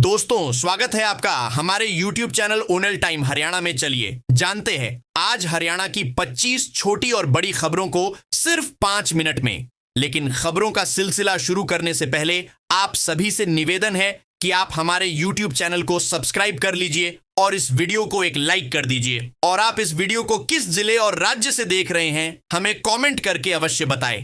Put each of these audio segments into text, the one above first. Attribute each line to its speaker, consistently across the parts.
Speaker 1: दोस्तों, स्वागत है आपका हमारे YouTube चैनल ओनल टाइम हरियाणा में। चलिए जानते हैं आज हरियाणा की 25 छोटी और बड़ी खबरों को सिर्फ 5 मिनट में। लेकिन खबरों का सिलसिला शुरू करने से पहले आप सभी से निवेदन है कि आप हमारे YouTube चैनल को सब्सक्राइब कर लीजिए और इस वीडियो को एक लाइक कर दीजिए। और आप इस वीडियो को किस जिले और राज्य से देख रहे हैं हमें कमेंट करके अवश्य बताएं।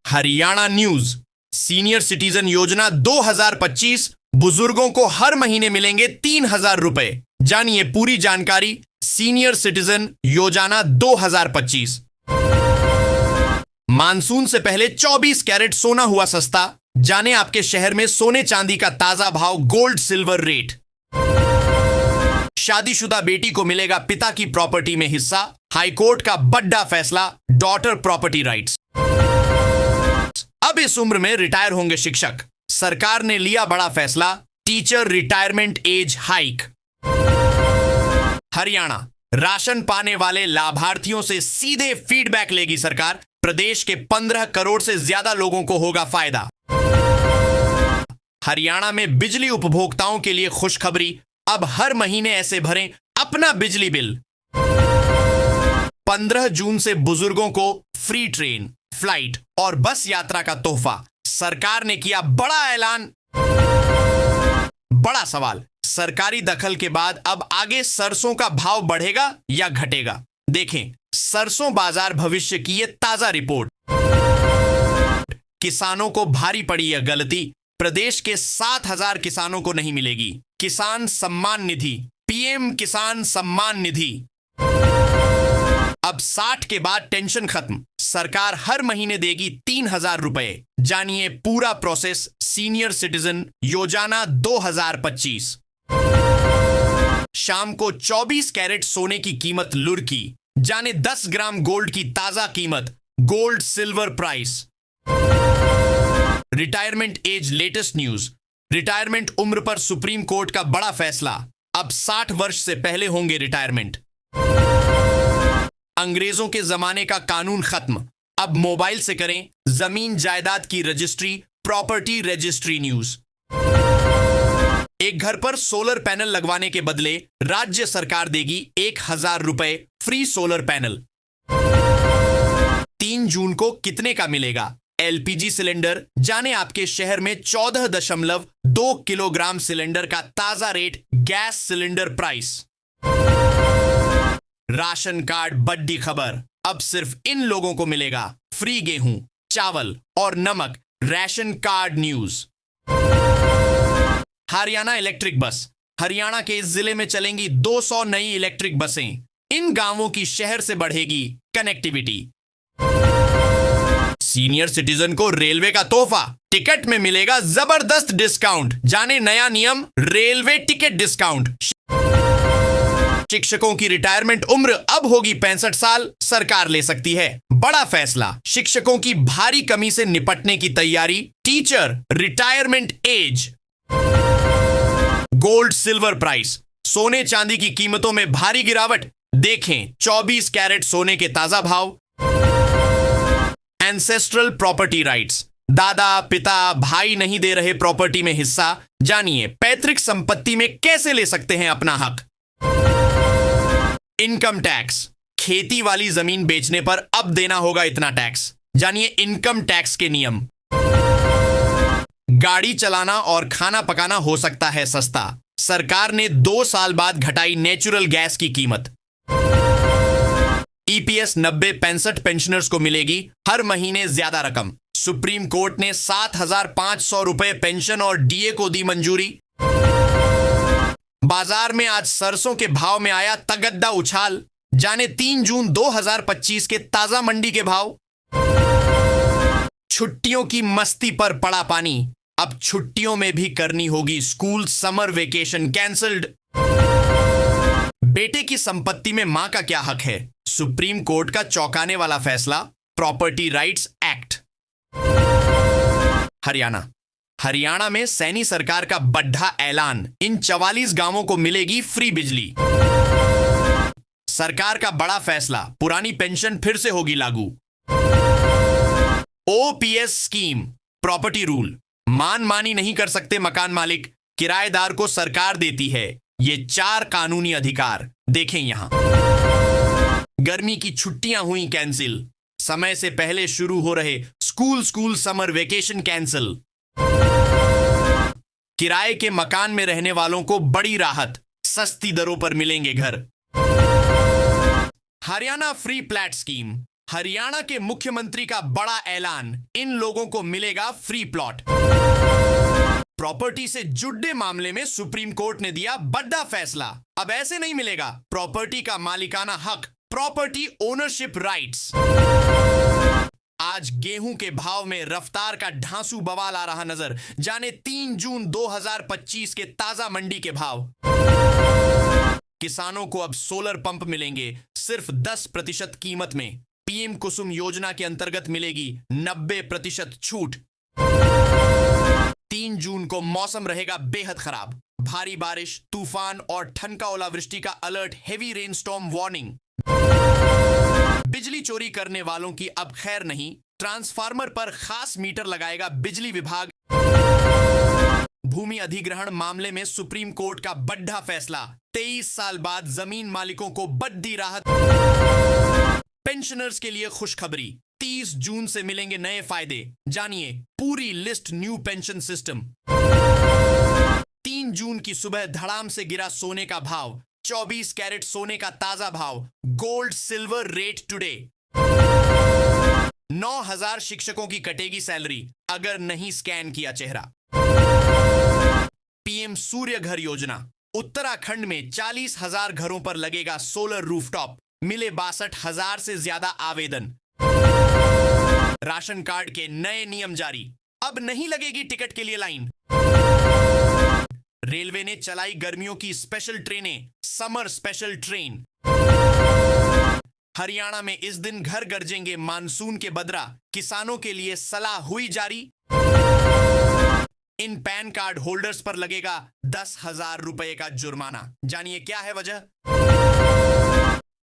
Speaker 1: हरियाणा न्यूज। सीनियर सिटीजन योजना 2025, बुजुर्गों को हर महीने मिलेंगे 3,000 रुपए। जानिए पूरी जानकारी सीनियर सिटीजन योजना 2025। मानसून से पहले 24 कैरेट सोना हुआ सस्ता। जाने आपके शहर में सोने चांदी का ताजा भाव, गोल्ड सिल्वर रेट। शादीशुदा बेटी को मिलेगा पिता की प्रॉपर्टी में हिस्सा। हाईकोर्ट का बड़ा फैसला, डॉटर प्रॉपर्टी राइट्स। अब इस उम्र में रिटायर होंगे शिक्षक। सरकार ने लिया बड़ा फैसला, teacher retirement age hike. Haryana ration पाने वाले लाभार्थियों से सीधे फीडबैक लेगी सरकार। प्रदेश के 15 करोड़ से ज्यादा लोगों को होगा फायदा। हरियाणा में बिजली उपभोक्ताओं के लिए खुशखबरी। अब हर महीने ऐसे भरें अपना बिजली बिल। 15 जून से बुजुर्गों को फ्री ट्रेन, फ्लाइट और बस यात्रा का तोहफा। सरकार ने किया बड़ा ऐलान। बड़ा सवाल, सरकारी दखल के बाद अब आगे सरसों का भाव बढ़ेगा या घटेगा? देखें सरसों बाजार भविष्य की ये ताजा रिपोर्ट। किसानों को भारी पड़ी यह गलती। प्रदेश के 7,000 किसानों को नहीं मिलेगी किसान सम्मान निधि, पीएम किसान सम्मान निधि। अब 60 के बाद टेंशन खत्म। सरकार हर महीने देगी 3,000 रुपए। जानिए पूरा प्रोसेस सीनियर सिटीजन योजना 2025। शाम को 24 कैरेट सोने की कीमत लुढ़की। जाने 10 ग्राम गोल्ड की ताजा कीमत, gold silver price. Retirement age latest news. Retirement उम्र पर सुप्रीम कोर्ट का बड़ा फैसला। अब 60 वर्ष से पहले होंगे रिटायरमेंट। अंग्रेजों के जमाने का कानून खत्म। अब मोबाइल से करें जमीन जायदाद की रजिस्ट्री, प्रॉपर्टी रजिस्ट्री न्यूज। एक घर पर सोलर पैनल लगवाने के बदले राज्य सरकार देगी 1,000 रुपए फ्री सोलर पैनल। 3 जून को कितने का मिलेगा एलपीजी सिलेंडर? जाने आपके शहर में 14.2 किलोग्राम सिलेंडर का ताजा rate, gas cylinder price. Ration card बड़ी खबर। अब सिर्फ इन लोगों को मिलेगा फ्री गेहूं, चावल और नमक। Ration card news. Haryana electric bus. Haryana के इस जिले में चलेंगी 200 नई इलेक्ट्रिक बसें। इन गांवों की शहर से बढ़ेगी कनेक्टिविटी। सीनियर सिटीजन को रेलवे का तोहफा, टिकट में मिलेगा जबरदस्त डिस्काउंट। जाने नया नियम, रेलवे टिकट डिस्काउंट। शिक्षकों की रिटायरमेंट उम्र अब होगी 65 साल। सरकार ले सकती है बड़ा फैसला। शिक्षकों की भारी कमी से निपटने की तैयारी। Teacher retirement age. Gold silver price. सोने चांदी की कीमतों में भारी गिरावट। देखें 24 कैरेट सोने के ताजा भाव। Ancestral property rights. दादा, पिता, भाई नहीं दे रहे प्रॉपर्टी में हिस्सा। जानिए पैतृक संपत्ति में कैसे ले सकते हैं अपना हक। Income tax. खेती वाली जमीन बेचने पर अब देना होगा इतना टैक्स। जानिए इनकम टैक्स के नियम। गाड़ी चलाना और खाना पकाना हो सकता है सस्ता। सरकार ने 2 साल बाद घटाई नेचुरल गैस की कीमत। ईपीएस 90-65 पेंशनर्स को मिलेगी हर महीने ज्यादा रकम। सुप्रीम कोर्ट ने 7,500 रुपए पेंशन और डीए को दी मंजूरी। बाजार में आज सरसों के भाव में आया तगड़ा उछाल। जाने 3 जून 2025 के ताजा मंडी के भाव। छुट्टियों की मस्ती पर पड़ा पानी। अब छुट्टियों में भी करनी होगी स्कूल समर वेकेशन कैंसल्ड। बेटे की संपत्ति में मां का क्या हक है? सुप्रीम कोर्ट का चौंकाने वाला फैसला, प्रॉपर्टी राइट्स एक्ट। हरियाणा में सैनी सरकार का बड़ा ऐलान। इन 44 गांवों को मिलेगी फ्री बिजली। सरकार का बड़ा फैसला, पुरानी पेंशन फिर से होगी लागू। OPS scheme, property rule. मानी नहीं कर सकते मकान मालिक, किराएदार को सरकार देती है ये 4 कानूनी अधिकार। देखें यहां। गर्मी की छुट्टियां हुई कैंसिल, समय से पहले शुरू हो रहे स्कूल समर वेकेशन कैंसिल। किराए के मकान में रहने वालों को बड़ी राहत, सस्ती दरों पर मिलेंगे घर। Haryana free flat scheme, Haryana के मुख्यमंत्री का बड़ा ऐलान, इन लोगों को मिलेगा फ्री प्लॉट। प्रॉपर्टी से जुड़े मामले में सुप्रीम कोर्ट ने दिया बड़ा फैसला, अब ऐसे नहीं मिलेगा प्रॉपर्टी का मालिकाना हक, प्रॉपर्टी ओनरशिप राइट्स। आज गेहूं के भाव में रफ्तार का ढांसू बवाल आ रहा नजर, जाने 3 जून 2025 के ताजा मंडी के भाव। किसानों को अब सोलर पंप मिलेंगे सिर्फ 10% कीमत में। पीएम कुसुम योजना के अंतर्गत मिलेगी 90% छूट। 3 जून को मौसम रहेगा बेहद खराब, भारी बारिश, तूफान और ठनका ओलावृष्टि का अलर्ट, हेवी रेनस्टॉर्म वार्निंग। बिजली चोरी करने वालों की अब खैर नहीं, ट्रांसफार्मर पर खास मीटर लगाएगा बिजली विभाग। भूमि अधिग्रहण मामले में सुप्रीम कोर्ट का बड़ा फैसला, 23 साल बाद जमीन मालिकों को बड़ी राहत। पेंशनर्स के लिए खुशखबरी, 30 जून से मिलेंगे नए फायदे, जानिए पूरी लिस्ट। New pension system. 3 जून की सुबह धड़ाम से गिरा सोने का भाव, 24 कैरेट सोने का ताजा भाव। Gold silver rate today. 9,000 शिक्षकों की कटेगी सैलरी अगर नहीं स्कैन किया चेहरा। पीएम सूर्य घर योजना, उत्तराखंड में 40,000 घरों पर लगेगा सोलर रूफटॉप, मिले 62,000 से ज्यादा आवेदन। राशन कार्ड के नए नियम जारी, अब नहीं लगेगी टिकट के लिए लाइन। रेलवे ने चलाई गर्मियों की स्पेशल ट्रेनें, समर स्पेशल ट्रेन। हरियाणा में इस दिन घर गरजेंगे मानसून के बदरा, किसानों के लिए सलाह हुई जारी। इन पैन कार्ड होल्डर्स पर लगेगा 10,000 रुपए का जुर्माना, जानिए क्या है वजह।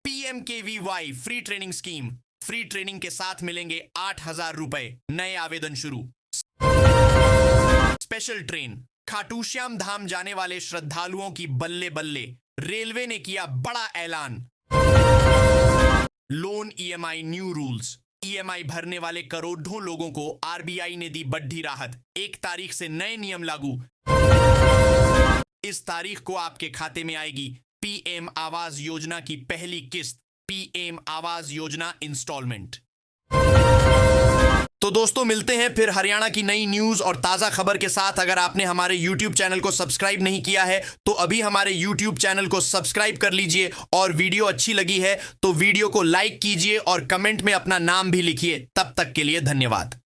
Speaker 1: PMKVY free training scheme, free training के साथ मिलेंगे 8,000 रुपए, नए आवेदन शुरू। स्पेशल ट्रेन, खाटू श्याम धाम जाने वाले श्रद्धालुओं की बल्ले बल्ले, रेलवे ने किया बड़ा ऐलान। Loan EMI new rules, EMI भरने वाले करोड़ों लोगों को RBI ने दी बड़ी राहत, 1 तारीख से नए नियम लागू। इस तारीख को आपके खाते में आएगी PM आवास योजना की पहली किस्त, PM आवास योजना इंस्टॉलमेंट। तो दोस्तों मिलते हैं फिर हरियाणा की नई न्यूज और ताजा खबर के साथ। अगर आपने हमारे YouTube चैनल को सब्सक्राइब नहीं किया है तो अभी हमारे YouTube चैनल को सब्सक्राइब कर लीजिए, और वीडियो अच्छी लगी है तो वीडियो को लाइक कीजिए और कमेंट में अपना नाम भी लिखिए। तब तक के लिए धन्यवाद।